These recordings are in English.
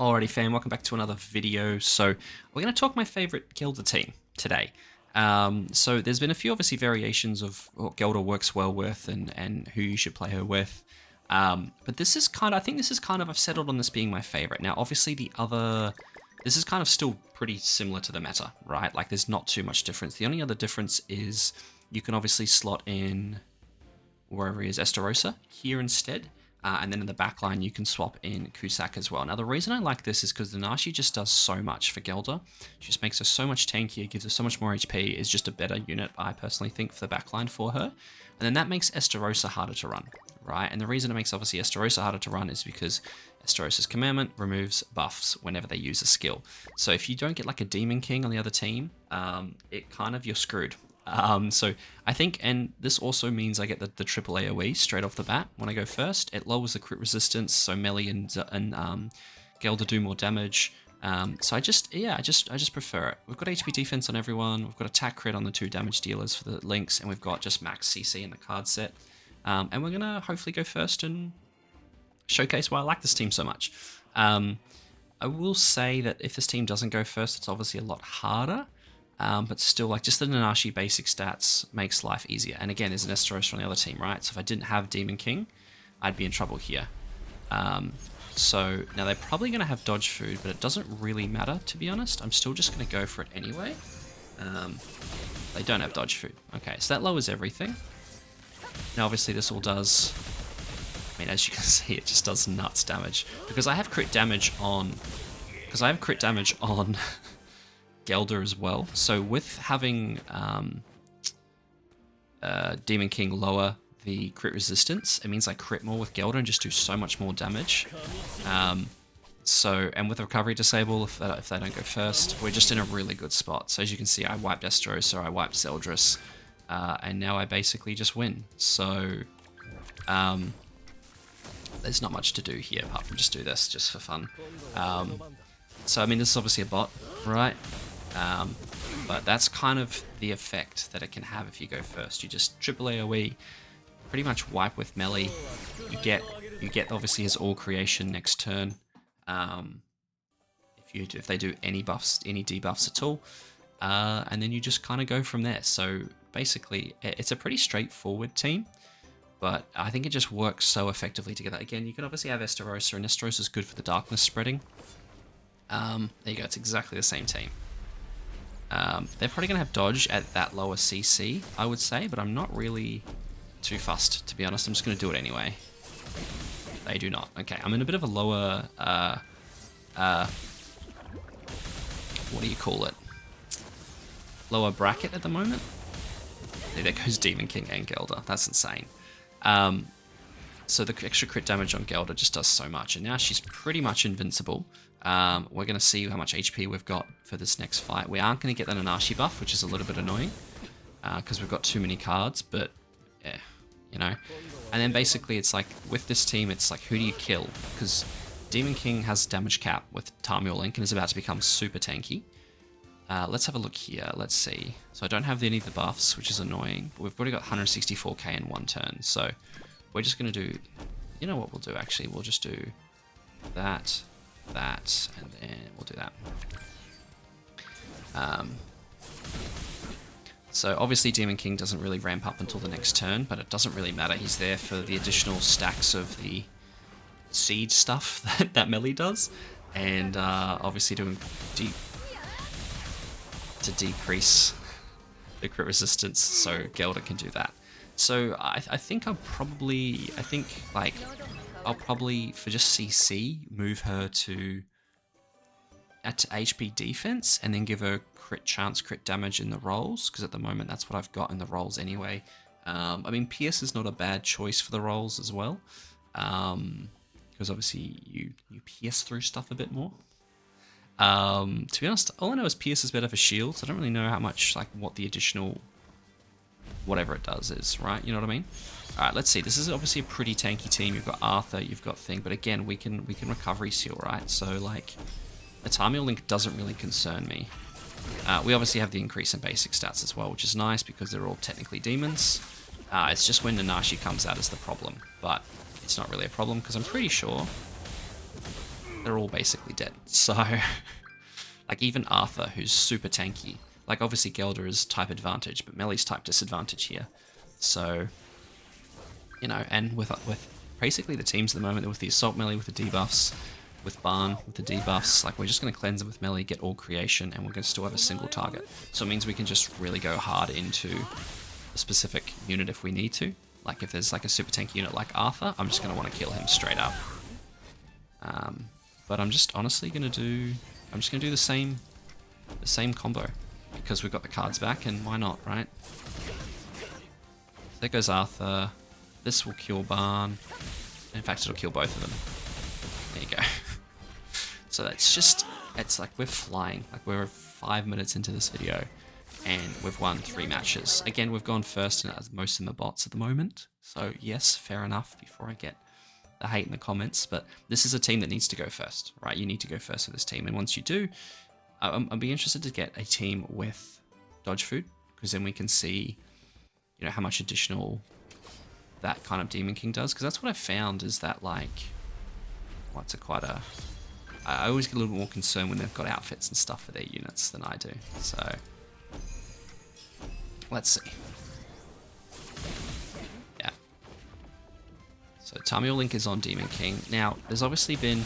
Alrighty fam, welcome back to another video. So we're going to talk my favorite GELDA team today. So there's been a few obviously variations of what GELDA works well with and who you should play her with. But this is kind of, I think this is kind of, I've settled on this being my favorite. Now obviously this is kind of still pretty similar to the meta, right? Like there's not too much difference. The only other difference is you can obviously slot in wherever he is Estarossa here instead. And then in the back line, you can swap in Cusack as well. Now, the reason I like this is because the Nashi just does so much for GELDA. She just makes her so much tankier, gives her so much more HP, is just a better unit, I personally think, for the back line for her. And then that makes Estarossa harder to run, right? And the reason it makes, obviously, Estarossa harder to run is because Estarossa's commandment removes buffs whenever they use a skill. So if you don't get, like, a Demon King on the other team, you're screwed. So I think, and this also means I get the triple AoE straight off the bat when I go first. It lowers the crit resistance, so melee and GELDA do more damage. So I just prefer it. We've got HP defense on everyone. We've got attack crit on the 2 damage dealers for the links, and we've got just max CC in the card set. And we're gonna hopefully go first and showcase why I like this team so much. I will say that if this team doesn't go first, it's obviously a lot harder. But still, like, just the Nanashi basic stats makes life easier. And again, there's an Estarossa on the other team, right? So if I didn't have Demon King, I'd be in trouble here. So now they're probably going to have dodge food, but it doesn't really matter, to be honest. I'm still just going to go for it anyway. They don't have dodge food. Okay, so that lowers everything. Now, obviously, this all does... I mean, as you can see, it just does nuts damage. Because I have crit damage on... GELDA as well. So with having Demon King lower the crit resistance, it means I crit more with GELDA and just do so much more damage. And with the recovery disable, if they don't go first, we're just in a really good spot. So as you can see, I wiped Estarossa, I wiped Zeldris, and now I basically just win. So there's not much to do here apart from just do this just for fun. So I mean, this is obviously a bot, right? But that's kind of the effect that it can have if you go first. You just triple AoE, pretty much wipe with melee. You get obviously his all creation next turn. If they do any buffs, any debuffs at all, and then you just kind of go from there. So basically, it's a pretty straightforward team, but I think it just works so effectively together. Again, you can obviously have Estarossa, and Estarossa is good for the darkness spreading. There you go. It's exactly the same team. They're probably going to have dodge at that lower CC, I would say, but I'm not really too fussed, to be honest. I'm just going to do it anyway. They do not. Okay, I'm in a bit of a lower, what do you call it? Lower bracket at the moment. There goes Demon King and GELDA. That's insane. So the extra crit damage on GELDA just does so much, and now she's pretty much invincible. We're going to see how much HP we've got for this next fight. We aren't going to get the Nanashi buff, which is a little bit annoying, because we've got too many cards, but yeah, you know. And then basically it's like, with this team, it's like, who do you kill? Because Demon King has damage cap with Tamil Link and is about to become super tanky. Let's have a look here. Let's see. So I don't have any of the buffs, which is annoying, but we've already got 164k in one turn. So we're just going to do, you know what we'll do actually? We'll just do that, and then we'll do that. So obviously Demon King doesn't really ramp up until the next turn, but it doesn't really matter. He's there for the additional stacks of the siege stuff that melee does, and obviously to decrease the crit resistance, so GELDA can do that. So I think I'll probably, for just CC, move her to HP defense and then give her crit damage in the rolls, because at the moment that's what I've got in the rolls anyway. I mean, Pierce is not a bad choice for the rolls as well, because obviously you pierce through stuff a bit more. To be honest, all I know is Pierce is better for shields. I don't really know how much, like, what the additional whatever it does is, right? You know what I mean? Alright, let's see. This is obviously a pretty tanky team. You've got Arthur, you've got Thing, but again, we can recovery seal, right? So, like, the Tamil Link doesn't really concern me. We obviously have the increase in basic stats as well, which is nice because they're all technically demons. It's just when Nanashi comes out is the problem, but it's not really a problem because I'm pretty sure they're all basically dead. So, like even Arthur, who's super tanky, like obviously Gelda is type advantage, but Meli's type disadvantage here. So, you know, and with basically the teams at the moment, with the Assault Melee with the debuffs, with Barn with the debuffs, like we're just going to cleanse it with Melee, get all creation, and we're going to still have a single target. So it means we can just really go hard into a specific unit if we need to. Like if there's like a super tanky unit like Arthur, I'm just going to want to kill him straight up. But I'm just honestly going to do, I'm just going to do the same combo because we've got the cards back, and why not, right? There goes Arthur. This will kill Barn. In fact, it'll kill both of them. There you go. So that's just, it's like we're flying. Like we're 5 minutes into this video and we've won 3 matches. Again, we've gone first in most in the bots at the moment. So yes, fair enough before I get the hate in the comments. But this is a team that needs to go first, right? You need to go first with this team. And once you do, I'd be interested to get a team with dodge food, because then we can see, you know, how much additional that kind of Demon King does. Because that's what I found is that, like, what's it quite a... I always get a little bit more concerned when they've got outfits and stuff for their units than I do. So, let's see. Yeah. So Tamil Link is on Demon King. Now, there's obviously been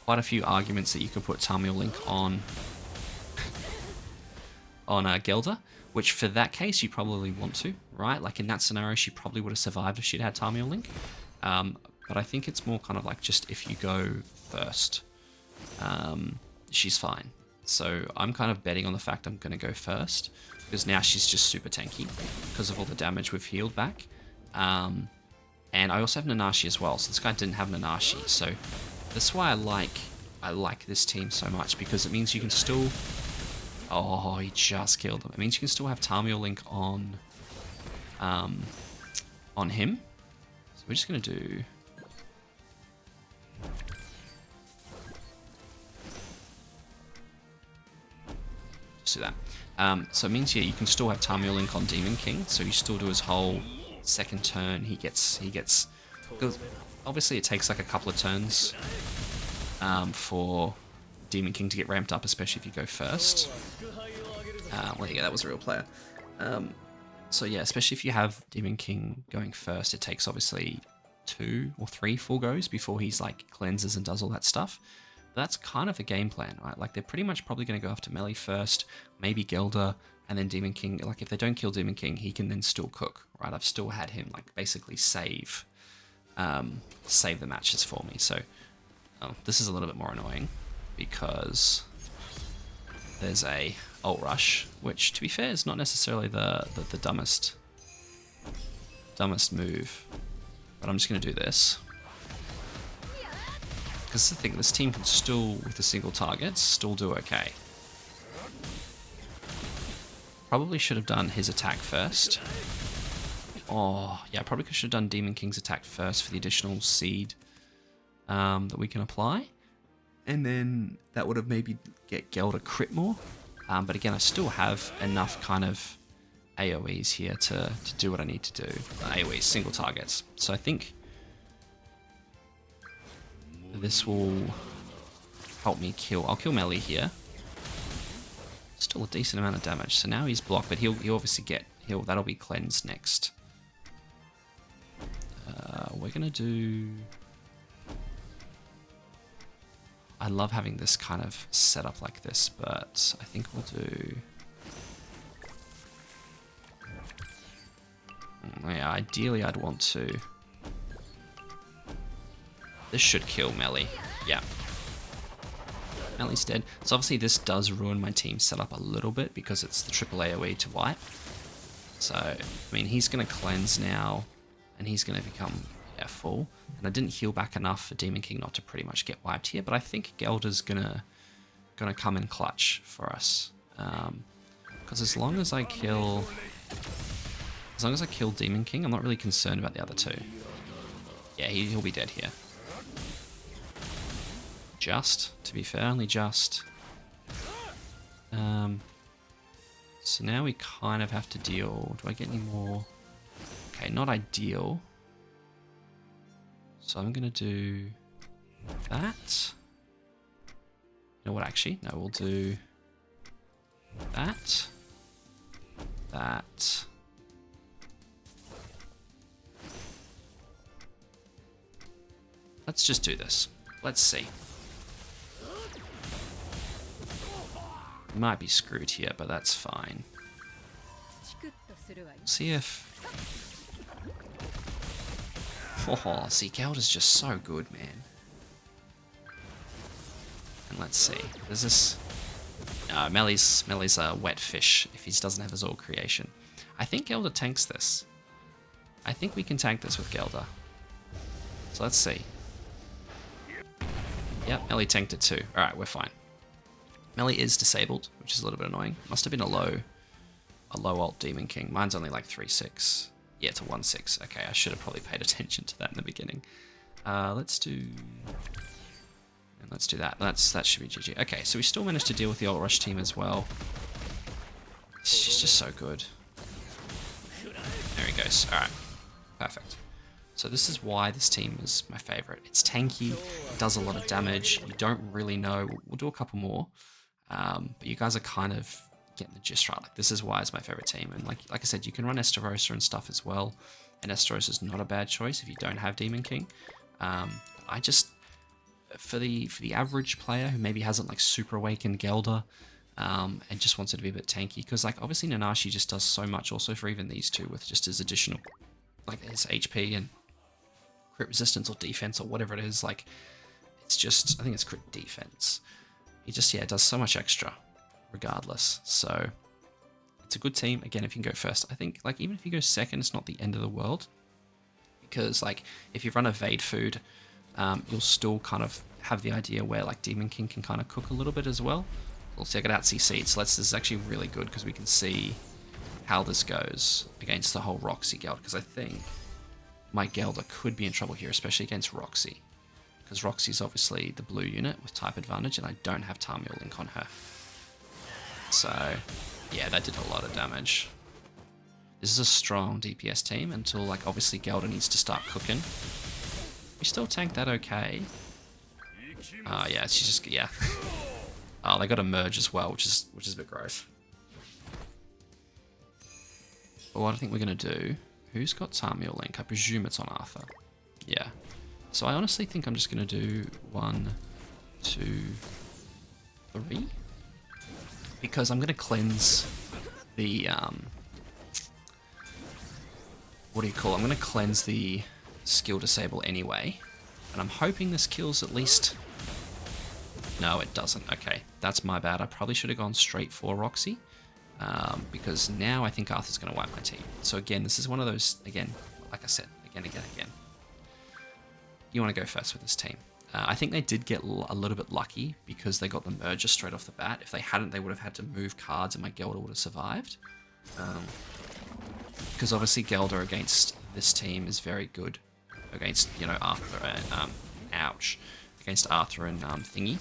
quite a few arguments that you could put Tamil Link on Gelda, which for that case you probably want to, right? Like in that scenario, she probably would have survived if she'd had Tamil Link. But I think it's more kind of like just if you go first, she's fine. So I'm kind of betting on the fact I'm going to go first, because now she's just super tanky because of all the damage we've healed back. And I also have Nanashi as well, so this guy didn't have Nanashi. So that's why I like this team so much, because it means you can still... Oh, he just killed them. It means you can still have Tamil Link on him. So we're just going to do... Just do that. So it means, yeah, you can still have Tamil Link on Demon King, so you still do his whole second turn. He gets... Because obviously it takes like a couple of turns for Demon King to get ramped up, especially if you go first. Well, yeah, that was a real player. So yeah, especially if you have Demon King going first, it takes obviously 2 or 3 full goes before he's like cleanses and does all that stuff. But that's kind of the game plan, right? Like they're pretty much probably going to go after Melee first, maybe Gelda, and then Demon King. Like if they don't kill Demon King, he can then still cook, right? I've still had him like basically save the matches for me. So this is a little bit more annoying because there's a ult rush, which to be fair is not necessarily the dumbest move, but I'm just going to do this because the thing, this team can still, with the single targets, still do okay. Probably should have done his attack first. Oh yeah, probably should have done Demon King's attack first for the additional seed that we can apply. And then that would have maybe get Gelda crit more. But again, I still have enough kind of AoEs here to do what I need to do. AoEs, single targets. So I think this will help me kill. I'll kill Melee here. Still a decent amount of damage. So now he's blocked, but he'll obviously get... that'll be cleansed next. We're going to do... I love having this kind of setup like this, but I think we'll do... Yeah, ideally I'd want to... This should kill Melee. Yeah. Melee's dead. So obviously this does ruin my team setup a little bit because it's the triple AoE to wipe. So, I mean, he's going to cleanse now, and he's going to become full. And I didn't heal back enough for Demon King not to pretty much get wiped here, but I think Gelda's gonna come in clutch for us. Because as long as I kill Demon King, I'm not really concerned about the other two. Yeah, he'll be dead here. Just, to be fair, only just. So now we kind of have to deal... Do I get any more? Okay, not ideal. So I'm going to do... that. You know what, actually? No, we'll do that. That. Let's just do this. Let's see. Might be screwed here, but that's fine. See if... Oh, see, GELDA's just so good, man. And let's see. There's this... No, Melly's a wet fish if he doesn't have his all creation. I think GELDA tanks this. I think we can tank this with GELDA. So let's see. Yep, Melly tanked it too. Alright, we're fine. Melly is disabled, which is a little bit annoying. Must have been a low ult Demon King. Mine's only like 3-6. Yeah, it's a 1-6. Okay, I should have probably paid attention to that in the beginning. Let's do... And let's do that. That should be GG. Okay, so we still managed to deal with the ult rush team as well. She's just so good. There he goes. Alright. Perfect. So this is why this team is my favorite. It's tanky, it does a lot of damage, you don't really know. We'll do a couple more, but you guys are kind of getting the gist right. Like, this is why it's my favorite team. And like I said, you can run Esterosa and stuff as well, and Esterosa is not a bad choice if you don't have Demon King. I just, for the average player who maybe hasn't like super awakened GELDA, and just wants it to be a bit tanky, because like obviously Nanashi just does so much also for even these two with just his additional, like his HP and crit resistance or defense or whatever it is. Like, it's just, I think it's crit defense. He just, yeah, does so much extra regardless. So it's a good team. Again, if you can go first, I think like even if you go second, it's not the end of the world, because like if you run Evade Food, you'll still kind of have the idea where like Demon King can kind of cook a little bit as well. We'll check it out, CC. So this is actually really good because we can see how this goes against the whole Roxy GELDA, because I think my GELDA could be in trouble here, especially against Roxy, because Roxy's obviously the blue unit with type advantage, and I don't have Tamil Link on her. So, yeah, that did a lot of damage. This is a strong DPS team until, like, obviously GELDA needs to start cooking. We still tank that okay. Yeah, she's just, yeah. Oh, they got a merge as well, which is a bit gross. But what I think we're gonna do... Who's got Tamil Link? I presume it's on Arthur. Yeah. So I honestly think I'm just going to do 1, 2, 3. Because I'm going to cleanse the... what do you call it? I'm going to cleanse the skill disable anyway. And I'm hoping this kills at least... No, it doesn't. Okay, that's my bad. I probably should have gone straight for Roxy. Because now I think Arthur's going to wipe my team. So again, this is one of those, again, like I said, again. You want to go first with this team. I think they did get a little bit lucky because they got the merger straight off the bat. If they hadn't, they would have had to move cards and my GELDA would have survived. Because obviously GELDA against this team is very good. Against, you know, Arthur and, ouch. Against Arthur and Thingy.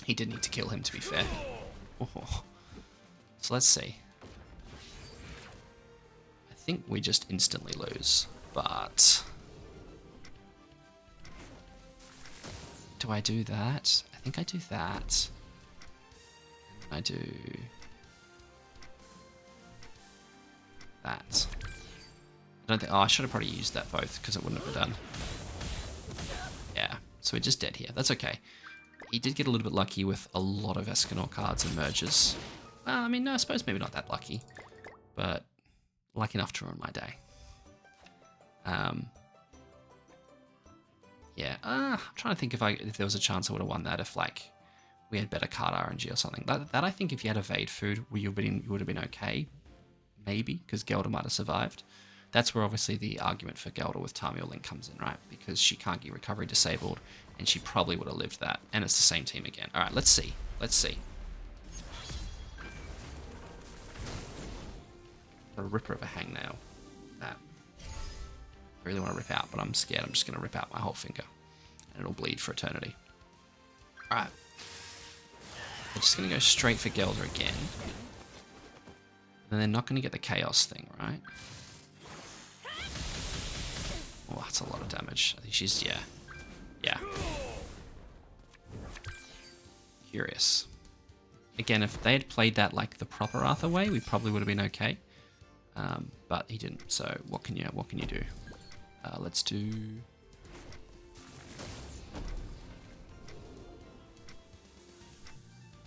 He did need to kill him, to be fair. Oh. So let's see. I think we just instantly lose, but... Do I do that? I think I do that. I do... that. I don't think... Oh, I should have probably used that both, because it wouldn't have been done. Yeah, so we're just dead here. That's okay. He did get a little bit lucky with a lot of Escanor cards and merges. I mean, no, I suppose maybe not that lucky, but lucky enough to ruin my day. Yeah, I'm trying to think if there was a chance I would have won that if, like, we had better card RNG or something. That I think if you had Evade Food, you would have been okay, maybe, because GELDA might have survived. That's where obviously the argument for GELDA with Tamil Link comes in, right? Because she can't get recovery disabled, and she probably would have lived that. And it's the same team again. All right, let's see. Let's see. A ripper of a hangnail. That I really want to rip out, but I'm scared. I'm just going to rip out my whole finger, and it'll bleed for eternity. All right. We're just going to go straight for GELDA again. And they're not going to get the chaos thing, right? Oh, that's a lot of damage. I think she's, yeah. Yeah. curious. Again, if they had played that like the proper Arthur way, we probably would have been okay. But he didn't. So what can you do? Let's do.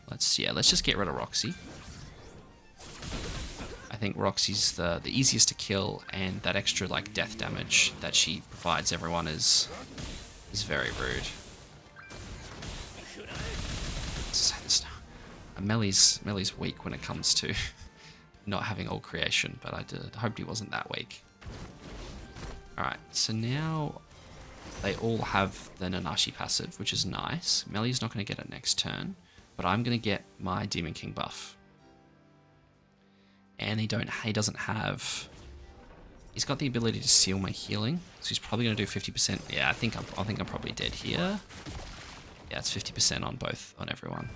Let's just get rid of Roxy. I think Roxy's the easiest to kill, and that extra like death damage that she provides everyone is very rude. Melly's weak when it comes to not having all creation, but I hoped he wasn't that weak. Alright, so now they all have the Nanashi passive, which is nice. Melly's not going to get it next turn, but I'm going to get my Demon King buff. And he doesn't have... He's got the ability to seal my healing, so he's probably going to do 50%. Yeah, I think I'm probably dead here. Yeah, it's 50% on everyone.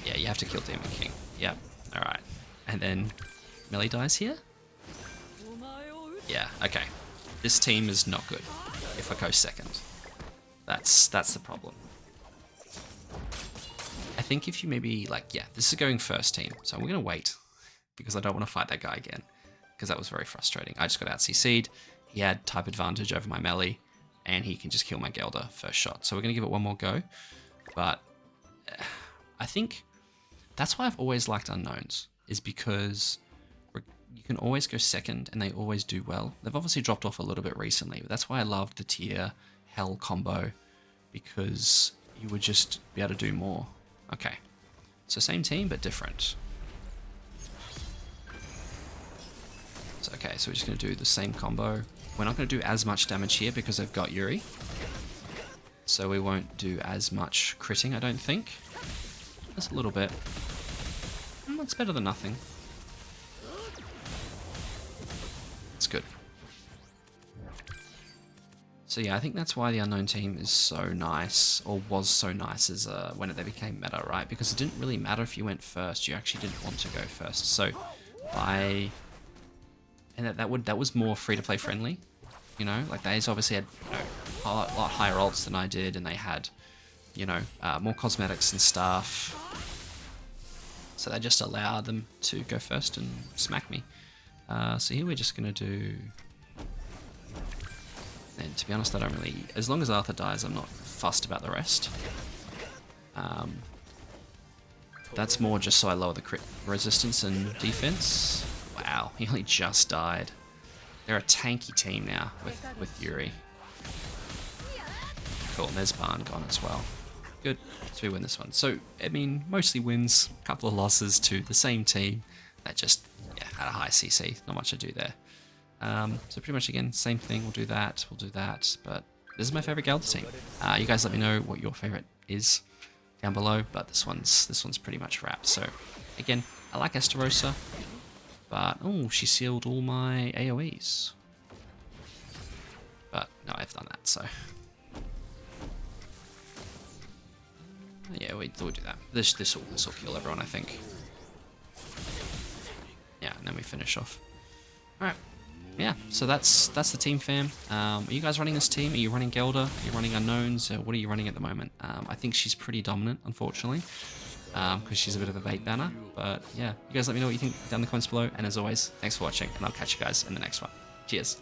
Yeah, you have to kill Demon King. Yep. Alright. And then Melly dies here? Yeah, okay. This team is not good if I go second. That's the problem. I think if you maybe, like, yeah, this is going first team, so we're going to wait because I don't want to fight that guy again because that was very frustrating. I just got out CC'd. He had type advantage over my Melly, and he can just kill my Gelda first shot. So we're going to give it one more go, but I think that's why I've always liked unknowns, is because you can always go second and they always do well. They've obviously dropped off a little bit recently, but that's why I loved the tier hell combo, because you would just be able to do more. Okay, so same team but different. So, okay, so we're just going to do the same combo. We're not going to do as much damage here because I've got Yuri, so we won't do as much critting, I don't think. Just a little bit. It's better than nothing. It's good. So yeah, I think that's why the unknown team is so nice, or was so nice, as when they became meta, right? Because it didn't really matter if you went first. You actually didn't want to go first. So that was more free-to-play friendly. You know, like they obviously had, you know, a lot higher ults than I did, and they had, you know, more cosmetics and stuff. So that just allowed them to go first and smack me. So here we're just going to do... And to be honest, I don't really... As long as Arthur dies, I'm not fussed about the rest. That's more just so I lower the crit resistance and defense. Wow, he only just died. They're a tanky team now with Yuri. Cool, and there's Barn gone as well. Good, so we win this one. So, I mean, mostly wins, a couple of losses to the same team that just, yeah, had a high CC. Not much to do there. So pretty much again, same thing, we'll do that, but this is my favorite Gelda team. You guys let me know what your favorite is down below, but this one's pretty much wrapped. So again, I like Esterosa, but oh, she sealed all my AoEs. But no, I've done that, so yeah, we'll do that. This will kill everyone, I think. Yeah, and then we finish off. All right. Yeah, so that's the team, fam. Are you guys running this team? Are you running Gelda? Are you running Unknowns? What are you running at the moment? I think she's pretty dominant, unfortunately, because she's a bit of a bait banner. But yeah, you guys let me know what you think down in the comments below. And as always, thanks for watching, and I'll catch you guys in the next one. Cheers.